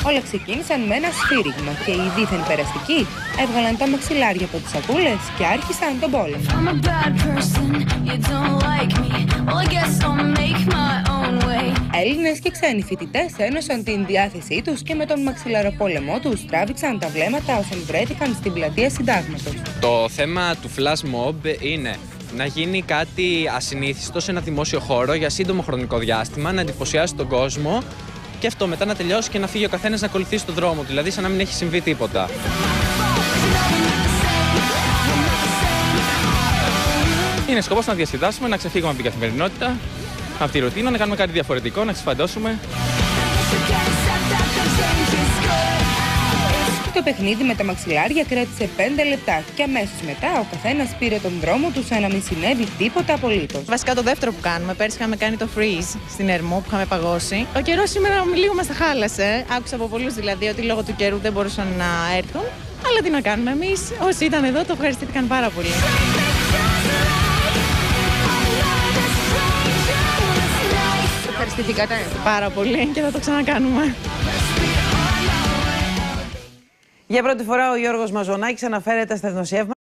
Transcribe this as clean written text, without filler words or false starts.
Όλα ξεκίνησαν με ένα σφύριγμα και οι δίθεν περαστικοί έβγαλαν τα μαξιλάρια από τις σακούλες και άρχισαν τον πόλεμο. Έλληνες και ξένοι φοιτητές ένωσαν την διάθεσή τους και με τον μαξιλαροπόλεμό τους τράβηξαν τα βλέμματα όσων βρέθηκαν στην πλατεία Συντάγματος. Το θέμα του flash mob είναι να γίνει κάτι ασυνήθιστο σε ένα δημόσιο χώρο για σύντομο χρονικό διάστημα, να εντυπωσιάσει τον κόσμο και αυτό μετά να τελειώσει και να φύγει ο καθένας να ακολουθήσει τον δρόμο του, δηλαδή σαν να μην έχει συμβεί τίποτα. Είναι σκοπός να διασκεδάσουμε, να ξεφύγουμε από την καθημερινότητα, από τη ρουτίνα, να κάνουμε κάτι διαφορετικό, να ξεσφαντώσουμε. Το παιχνίδι με τα μαξιλάρια κράτησε 5 λεπτά και αμέσως μετά ο καθένας πήρε τον δρόμο του σαν να μην συνέβη τίποτα απολύτως. Βασικά το δεύτερο που κάνουμε, πέρσι είχαμε κάνει το freeze στην Ερμό που είχαμε παγώσει. Ο καιρός σήμερα λίγο μας τα χάλασε. Άκουσα από πολλούς δηλαδή ότι λόγω του καιρού δεν μπορούσαν να έρθουν. Αλλά τι να κάνουμε εμείς, όσοι ήταν εδώ το ευχαριστήθηκαν πάρα πολύ. Ευχαριστηθήκατε πάρα πολύ και θα το ξανακάνουμε. Για πρώτη φορά ο Γιώργος Μαζονάκης αναφέρεται στα δημοσιεύματα.